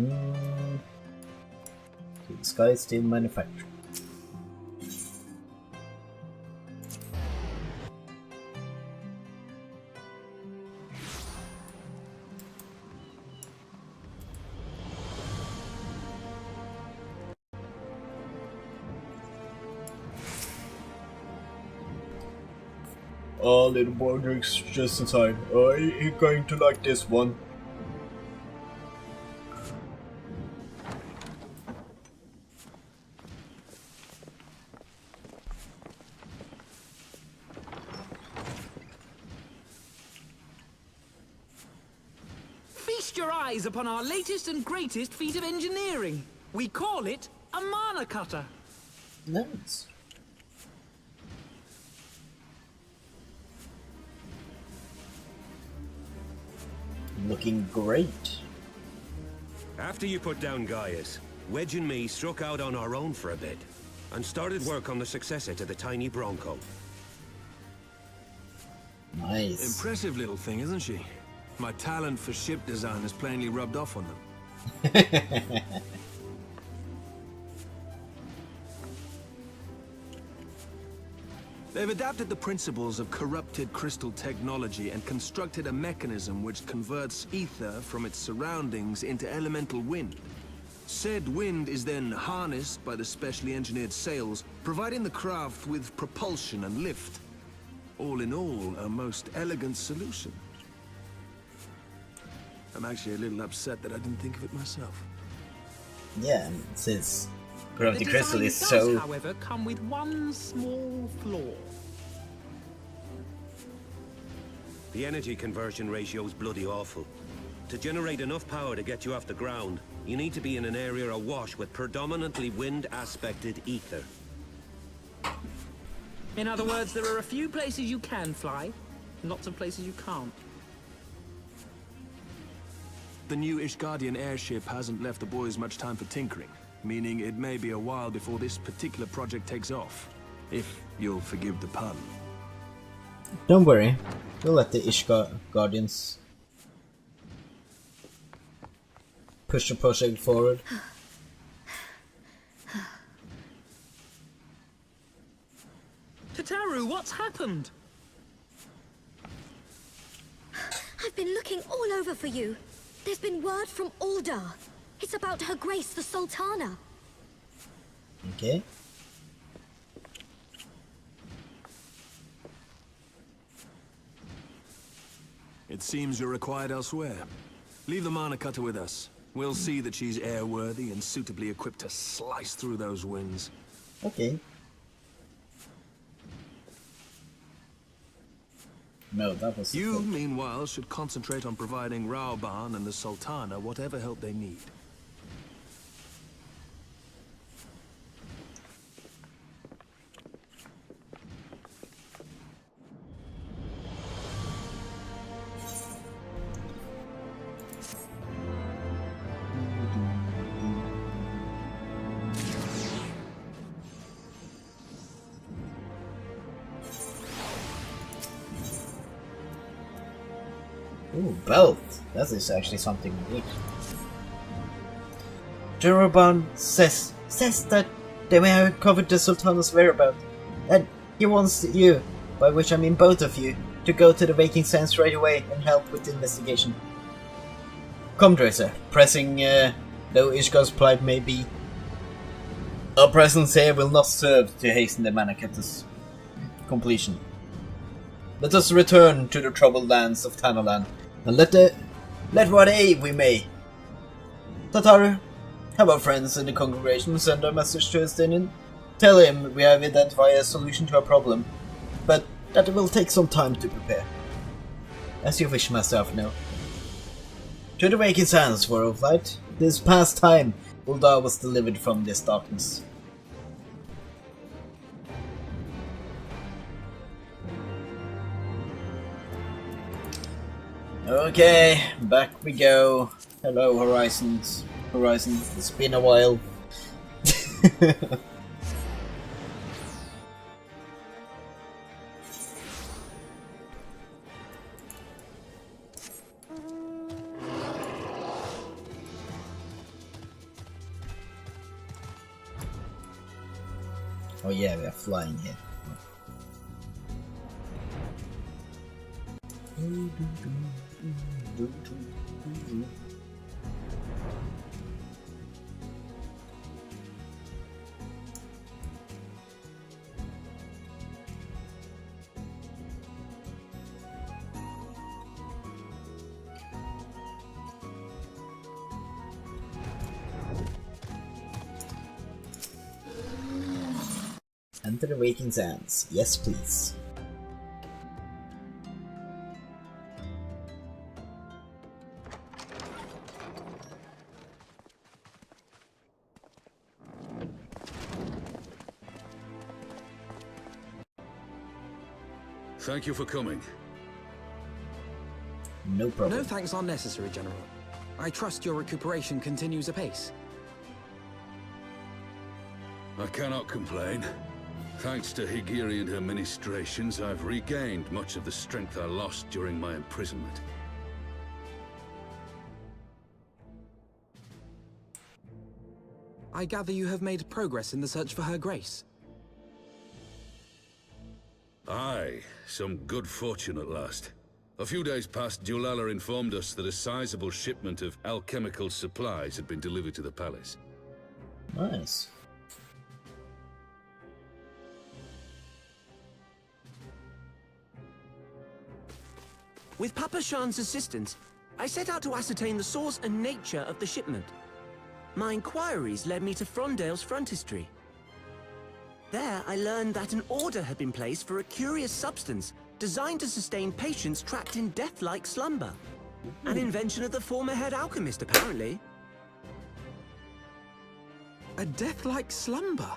The Sky Steel Manufacturing. Oh, little boy drinks just in time. Oh, you're going to like this one. Feast your eyes upon our latest and greatest feat of engineering. We call it a mana cutter. Nice. Looking great. After you put down Gaius, Wedge and me struck out on our own for a bit, and started work on the successor to the tiny Bronco. Nice. Impressive little thing, isn't she? My talent for ship design has plainly rubbed off on them. They've adapted the principles of corrupted crystal technology and constructed a mechanism which converts ether from its surroundings into elemental wind. Said wind is then harnessed by the specially engineered sails, providing the craft with propulsion and lift. All in all, a most elegant solution. I'm actually a little upset that I didn't think of it myself. Yeah, and since Gravity The Crystal design is does, so... however, come with one small flaw. The energy conversion ratio's bloody awful. To generate enough power to get you off the ground, you need to be in an area awash with predominantly wind-aspected ether. In other words, there are a few places you can fly, lots of places you can't. The new ISHGARDian airship hasn't left the boys much time for tinkering, meaning it may be a while before this particular project takes off. If you'll forgive the pun. Don't worry, we'll let the ISHGARDians push the project forward. Tataru, what's happened? I've been looking all over for you. There's been word from Ul'Dah. It's about Her Grace the Sultana. Okay. It seems you're required elsewhere. Leave the mana cutter with us. We'll see that she's airworthy and suitably equipped to slice through those winds. Okay. No, that was... You, meanwhile, should concentrate on providing Raoban and the Sultana whatever help they need. Ooh, belt. That is actually something unique. Jeroboam says that they may have uncovered the Sultana's whereabouts, and he wants you, by which I mean both of you, to go to the Waking Sands right away and help with the investigation. Come, Drazor. Pressing, though ISHGARD's plight may be, our presence here will not serve to hasten the mana cutter's completion. Let us return to the troubled lands of THANALAN, and let what aid we may. Tataru, have our friends in the congregation send a message to Estinian. Tell him we have identified a solution to our problem, but that it will take some time to prepare. As you wish, Master Alphino. To the Waking Sands, War of Light. This past time, Ul'Dah was delivered from this darkness. Okay, back we go. Hello, Horizon, it's been a while. Oh yeah, we are flying here. Enter the Waking Sands. Yes, please. Thank you for coming. No problem. No thanks are necessary, General. I trust your recuperation continues apace. I cannot complain. Thanks to Higiri and her ministrations, I've regained much of the strength I lost during my imprisonment. I gather you have made progress in the search for Her Grace. Aye, some good fortune at last. A few days past, Ul'Dah informed us that a sizable shipment of alchemical supplies had been delivered to the palace. Nice. With Papa Shan's assistance, I set out to ascertain the source and nature of the shipment. My inquiries led me to Frondale's frontistery. There, I learned that an order had been placed for a curious substance designed to sustain patients trapped in death-like slumber. An invention of the former head alchemist, apparently. A death-like slumber?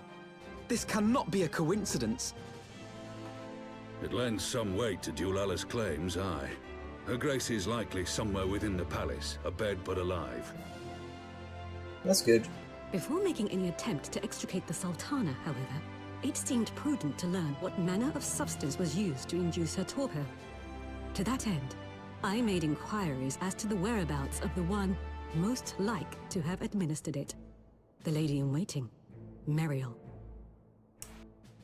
This cannot be a coincidence. It lends some weight to Ul'Dah's claims, aye. Her Grace is likely somewhere within the palace, abed but alive. That's good. Before making any attempt to extricate the Sultana, however, it seemed prudent to learn what manner of substance was used to induce her torpor. To that end, I made inquiries as to the whereabouts of the one most like to have administered it. The lady in waiting, Meriel.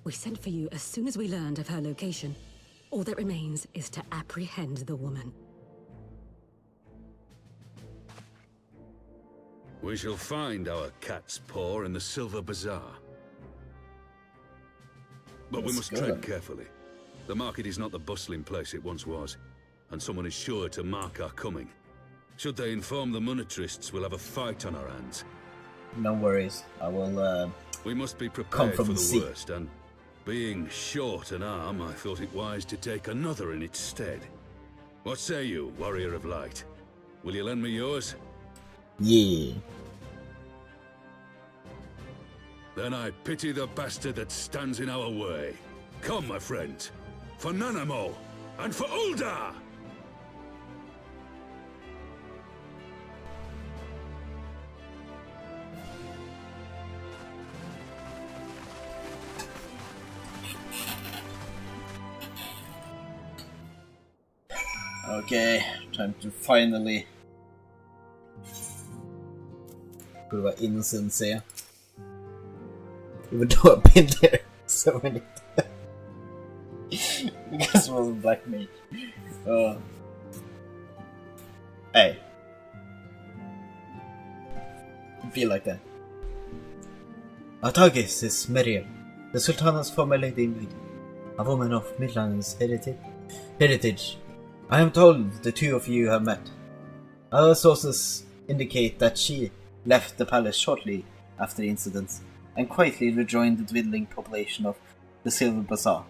We sent for you as soon as we learned of her location. All that remains is to apprehend the woman. We shall find our cat's paw in the Silver Bazaar. But we must tread carefully. The market is not the bustling place it once was, and someone is sure to mark our coming. Should they inform the monetarists, we'll have a fight on our hands. No worries. I will We must be come prepared from for the the sea. worst, and being short an arm, I thought it wise to take another in its stead. What say you, Warrior of Light? Will you lend me yours? Yeah. Then I pity the bastard that stands in our way. Come, my friends, for Nanamo and for Ul'Dah! Okay, time to finally prova innocency. Even though I've been there so many times. Because it was a black mage. Hey. I feel like that. Our target is Meriel, the Sultana's former lady in waiting, a woman of Midland's heritage. I am told the two of you have met. Other sources indicate that she left the palace shortly after the incident and quietly rejoined the dwindling population of the Silver Bazaar.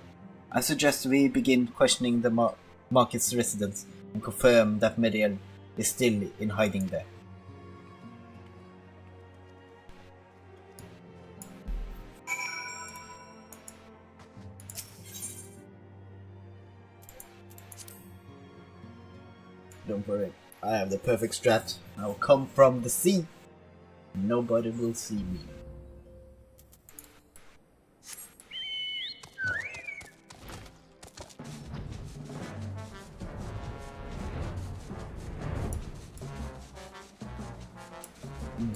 I suggest we begin questioning the market's residents and confirm that Meriel is still in hiding there. Don't worry, I have the perfect strat. I will come from the sea. Nobody will see me.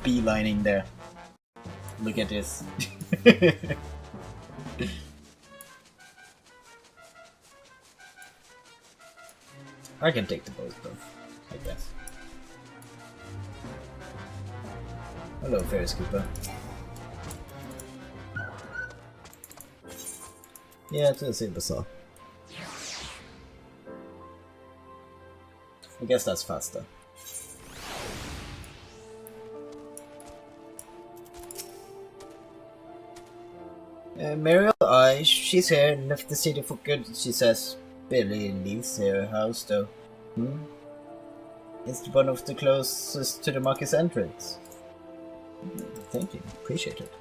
Beelining there. Look at this. I can take the boat though, I guess. Hello, Ferris Cooper. Yeah, to the Silver Saw. I guess that's faster. Mariel, she's here, left the city for good, she says. Barely leaves her house though. It's one of the closest to the market's entrance. Thank you, appreciate it.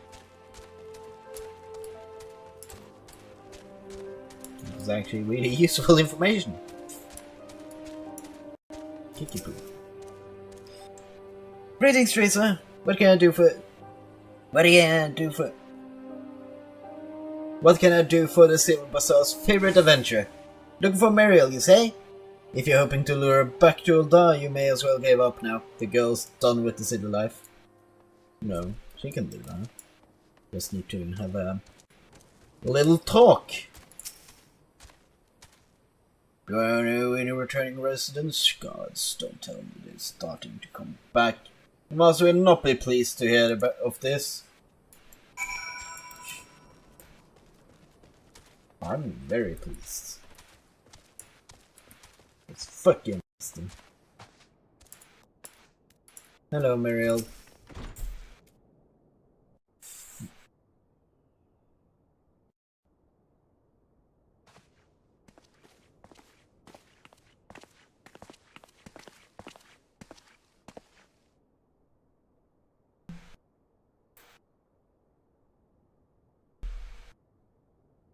It's actually really useful information. Kiki poo. Greetings, Drazor. What can I do for the Silver Bazaar's favorite adventure? Looking for Mariel, you say? If you're hoping to lure her back to Ul'Dah, you may as well give up now. The girl's done with the city life. No, she can do that. Just need to have a little talk. Do I know any returning residents? Gods, don't tell me they're starting to come back. You must will not be pleased to hear of this. I'm very pleased. It's fucking interesting. Hello, Mariel.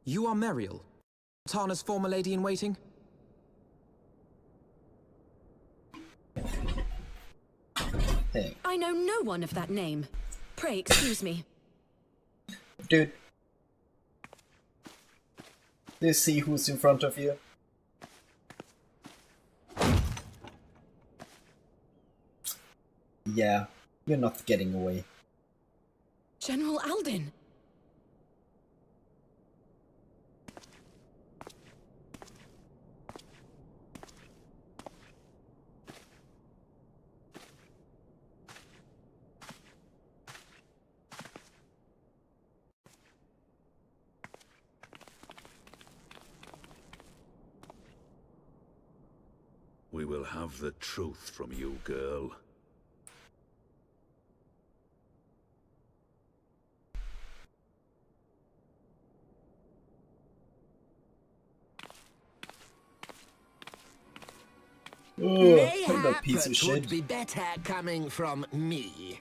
You are Mariel, Tana's former lady-in-waiting? Hey. I know no one of that name. Pray excuse me. Dude. Do you see who's in front of you? Yeah, you're not getting away. General Alden. We will have the truth from you, girl. That piece of it shit. would be better coming from me.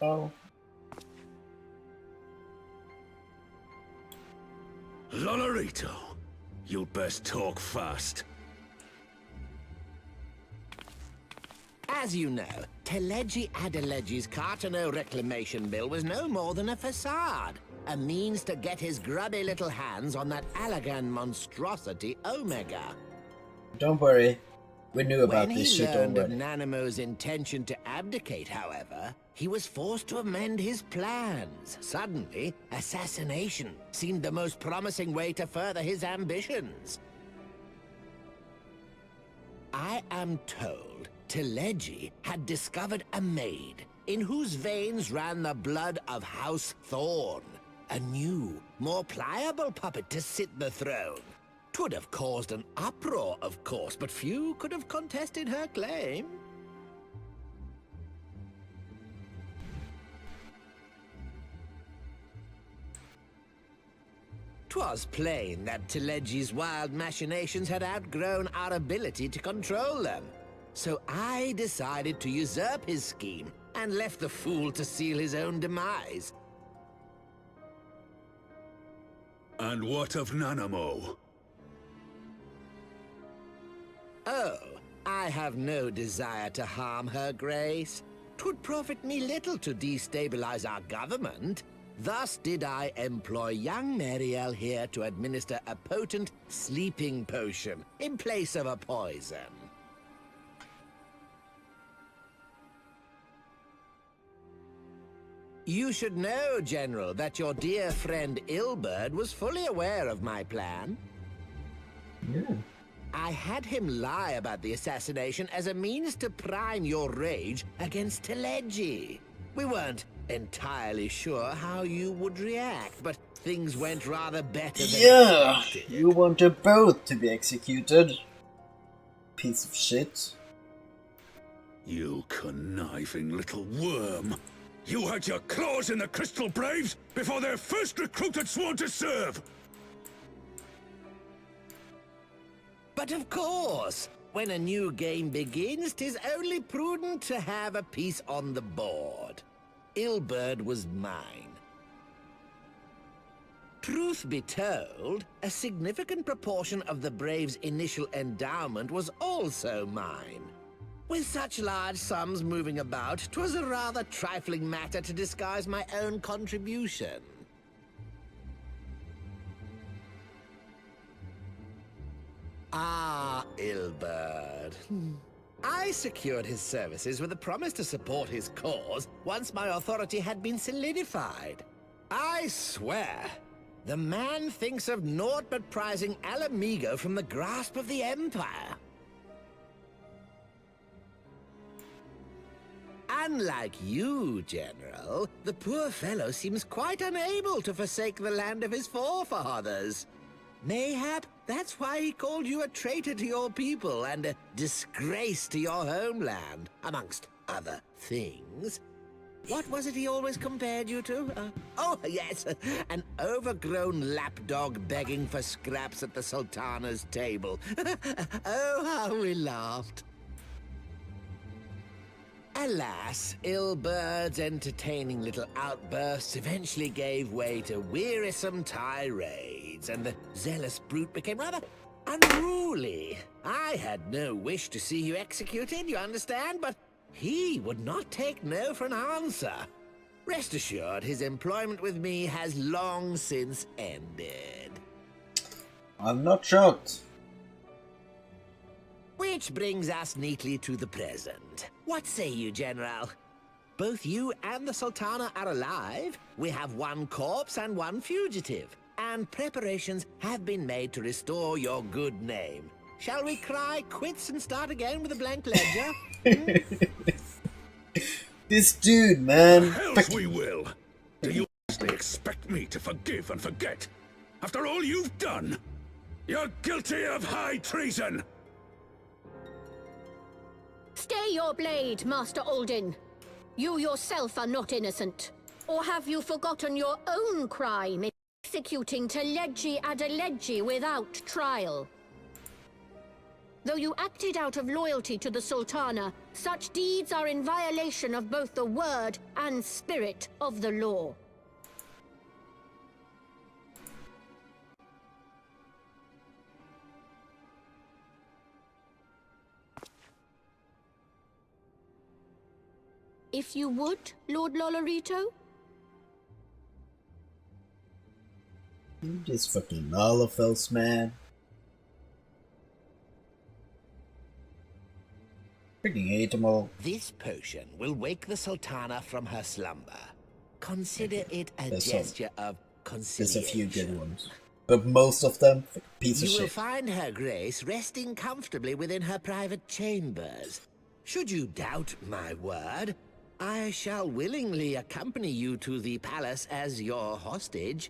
Oh. Lolorito, you'd best talk fast. As you know, Teleji Adeleji's Cartano reclamation bill was no more than a facade. A means to get his grubby little hands on that Allagan monstrosity Omega. Don't worry. We knew about When this he shit learned already. of Nanamo's intention to abdicate, however, he was forced to amend his plans. Suddenly, assassination seemed the most promising way to further his ambitions. I am told Teleji had discovered a maid in whose veins ran the blood of House Thorn. A new, more pliable puppet to sit the throne. 'Twould have caused an uproar, of course, but few could have contested her claim. 'Twas plain that Teleji's wild machinations had outgrown our ability to control them. So I decided to usurp his scheme and left the fool to seal his own demise. And what of Nanamo? Oh, I have no desire to harm her grace. 'Twould profit me little to destabilize our government. Thus did I employ young Mariel here to administer a potent sleeping potion in place of a poison. You should know, General, that your dear friend Ilberd was fully aware of my plan. Yeah. I had him lie about the assassination as a means to prime your rage against Teleji. We weren't entirely sure how you would react, but things went rather better than expected. You wanted both to be executed. Piece of shit. You conniving little worm. You had your claws in the Crystal Braves before their first recruit had sworn to serve! But of course, when a new game begins, 'tis only prudent to have a piece on the board. Ul'Dah was mine. Truth be told, a significant proportion of the Braves' initial endowment was also mine. With such large sums moving about, 'twas a rather trifling matter to disguise my own contribution. Ah, Ul'Dah. I secured his services with a promise to support his cause once my authority had been solidified. I swear, the man thinks of naught but prizing Alamigo from the grasp of the Empire. Unlike you, General, the poor fellow seems quite unable to forsake the land of his forefathers. Mayhap that's why he called you a traitor to your people and a disgrace to your homeland, amongst other things. What was it he always compared you to? Oh, yes, an overgrown lapdog begging for scraps at the Sultana's table. Oh, how we laughed. Alas, Ul'Dah's entertaining little outbursts eventually gave way to wearisome tirades, and the zealous brute became rather unruly. I had no wish to see you executed, you understand, but he would not take no for an answer. Rest assured, his employment with me has long since ended. I'm not shocked. Which brings us neatly to the present. What say you, General? Both you and the Sultana are alive. We have one corpse and one fugitive. And preparations have been made to restore your good name. Shall we cry quits and start again with a blank ledger? This dude, man. Hells we will! Do you honestly expect me to forgive and forget? After all you've done? You're guilty of high treason! Stay your blade, Master Alden. You yourself are not innocent. Or have you forgotten your own crime in executing Teleji Adeleji without trial? Though you acted out of loyalty to the Sultana, such deeds are in violation of both the word and spirit of the law. If you would, Lord Lolorito? You just fucking Lalafels, man. Freaking hate them all. This potion will wake the Sultana from her slumber. Consider it a There's gesture of conciliation. There's a few good ones. But most of them, piece of You will shit. find her grace resting comfortably within her private chambers. Should you doubt my word, I shall willingly accompany you to the palace as your hostage.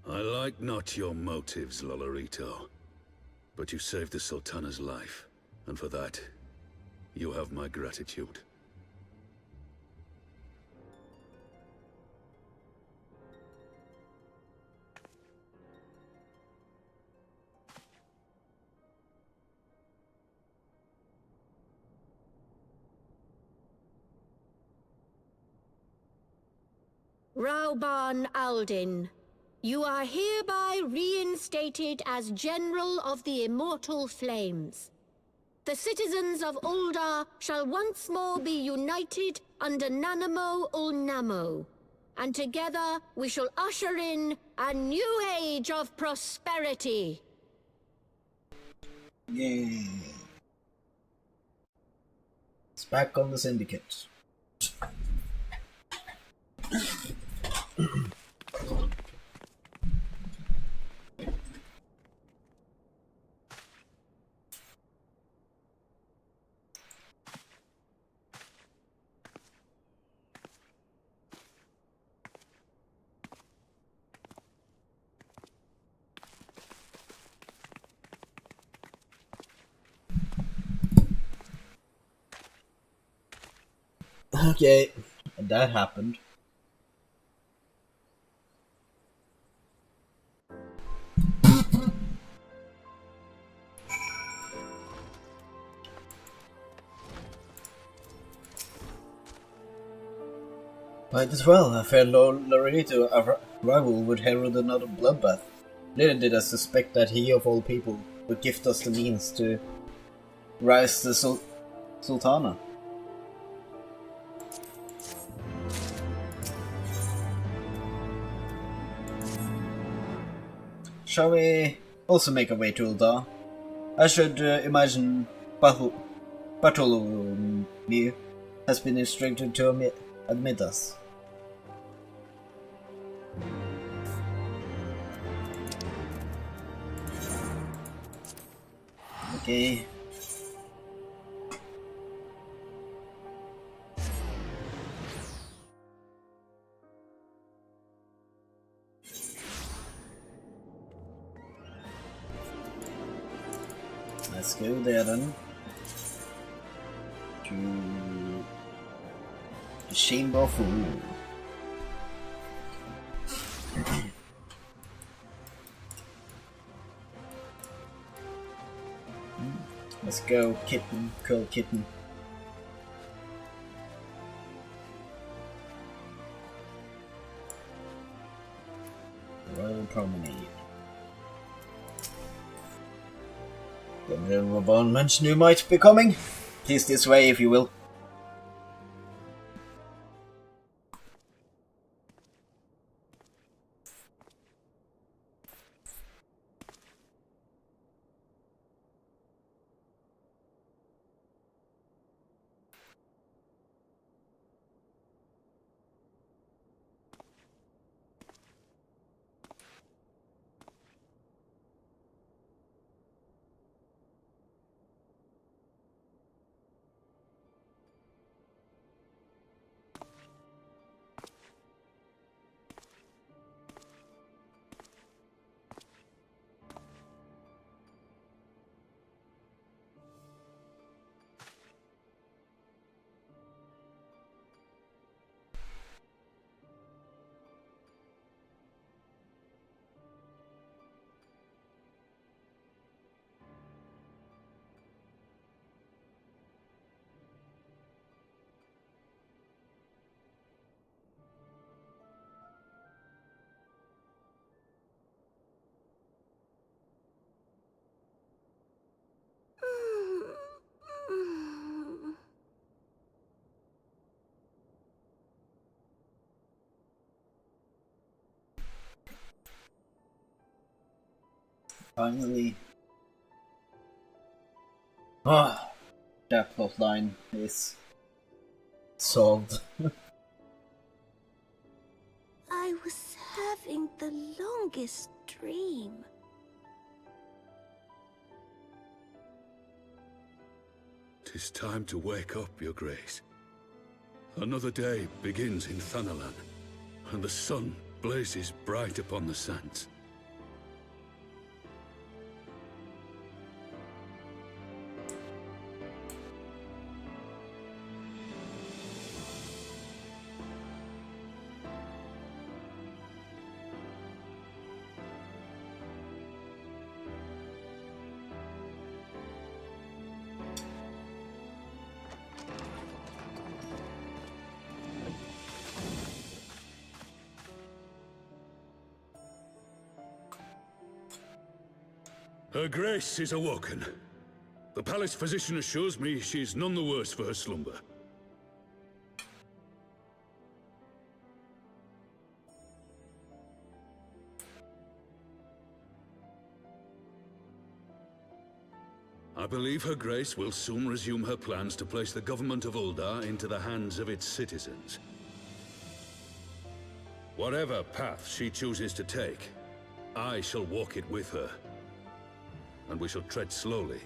I like not your motives, Lolorito. But you saved the Sultana's life, and for that, you have my gratitude. Rauban Aldin, you are hereby reinstated as General of the Immortal Flames. The citizens of Ul'Dah shall once more be united under Nanamo Ul'Namo. and together we shall usher in a new age of prosperity. Yay. It's back on the Syndicate. Okay, and that happened. Might as well. I feared Lorenito arrival would herald another bloodbath. Little did I suspect that he, of all people, would gift us the means to rise the Sultana. Shall we also make our way to Ul'Dah? I should imagine Bartholomew has been instructed to admit us. Okay. Let's go there then. To the Chamber of Rule. Let's go, kitten, curl kitten. Royal Promenade. The General Bond mentioned you might be coming. Please this way if you will. Finally. That plot line is solved. I was having the longest dream. "'Tis time to wake up, Your Grace. Another day begins in THANALAN, and the sun blazes bright upon the sands. Her Grace is awoken. The palace physician assures me she is none the worse for her slumber. believe Her Grace will soon resume her plans to place the government of Ul'Dah into the hands of its citizens. Whatever path she chooses to take, I shall walk it with her. And we shall tread slowly,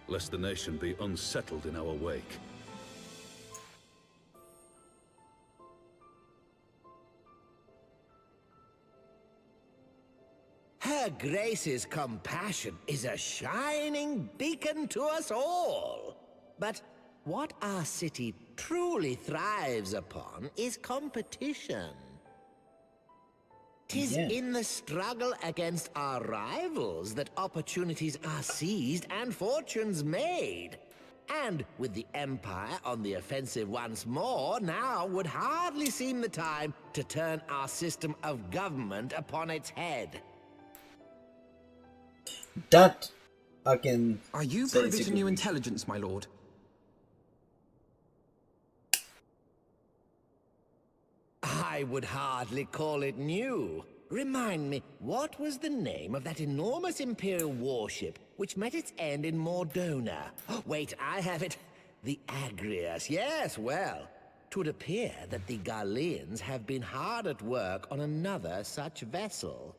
lest the nation be unsettled in our wake. Her Grace's compassion is a shining beacon to us all. But what our city truly thrives upon is competition. 'Tis in the struggle against our rivals that opportunities are seized and fortunes made. And with the Empire on the offensive once more, now would hardly seem the time to turn our system of government upon its head. That I can. Are you say privy is a to good new reason. intelligence, my lord? I would hardly call it new. Remind me, what was the name of that enormous Imperial warship which met its end in Mordona? Wait, I have it. The Agrias. Yes, well, 'twould appear that the Garleans have been hard at work on another such vessel.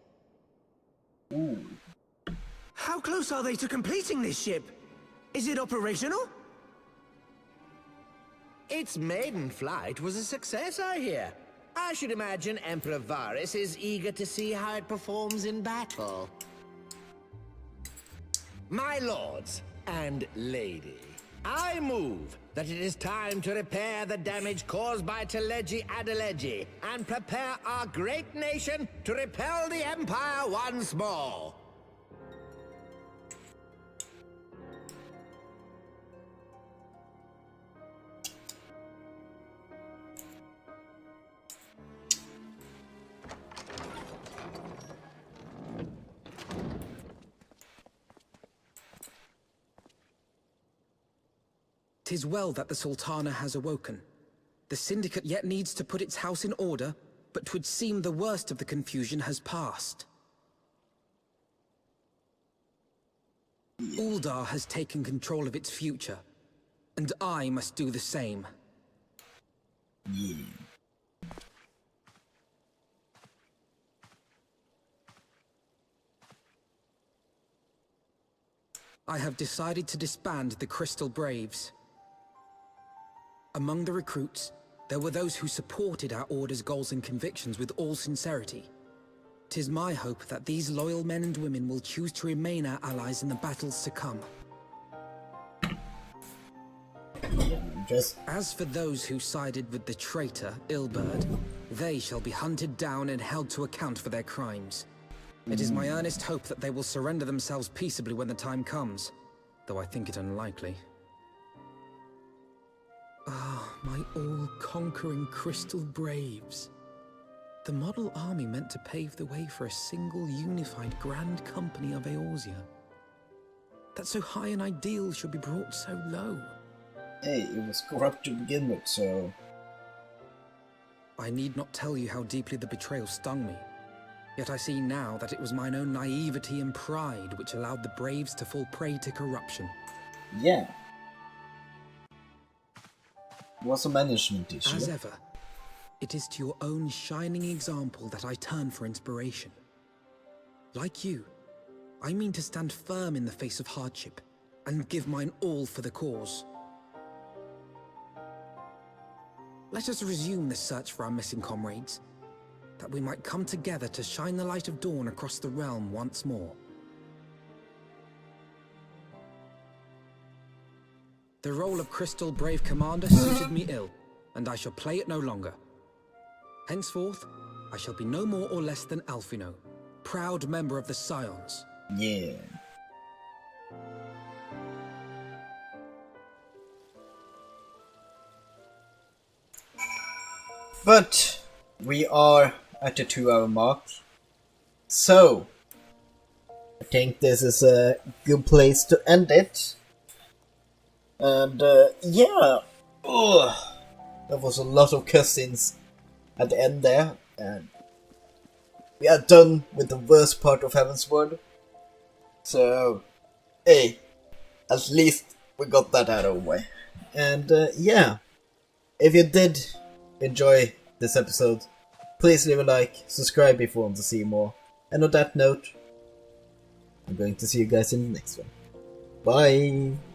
Ooh. How close are they to completing this ship? Is it operational? Its maiden flight was a success, I hear. I should imagine Emperor Varys is eager to see how it performs in battle. My lords and lady, I move that it is time to repair the damage caused by Teleji Adeleji and prepare our great nation to repel the Empire once more. "'Tis well that the Sultana has awoken. The Syndicate yet needs to put its house in order, but 'twould seem the worst of the confusion has passed. Ul'Dah has taken control of its future, and I must do the same." I have decided to disband the Crystal Braves. Among the recruits, there were those who supported our Order's goals and convictions with all sincerity. 'Tis my hope that these loyal men and women will choose to remain our allies in the battles to come. As for those who sided with the traitor, ISHGARD, they shall be hunted down and held to account for their crimes. It is my earnest hope that they will surrender themselves peaceably when the time comes, though I think it unlikely. Ah, my all-conquering Crystal Braves. The model army meant to pave the way for a single unified grand company of Eorzea. That so high an ideal should be brought so low. Hey, it was corrupt to begin with, so... I need not tell you how deeply the betrayal stung me. Yet I see now that it was mine own naivety and pride which allowed the Braves to fall prey to corruption. Yeah. It was a management issue. As ever, it is to your own shining example that I turn for inspiration. Like you, I mean to stand firm in the face of hardship and give mine all for the cause. Let us resume the search for our missing comrades, that we might come together to shine the light of dawn across the realm once more. The role of Crystal Brave Commander suited me ill, and I shall play it no longer. Henceforth, I shall be no more or less than Alphino, proud member of the Scions. Yeah. But we are at the 2-hour mark, so I think this is a good place to end it. And yeah, there was a lot of cutscenes at the end there, and we are done with the worst part of Heavensward. So, hey, at least we got that out of the way. And yeah, if you did enjoy this episode, please leave a like, subscribe if you want to see more. And on that note, I'm going to see you guys in the next one. Bye!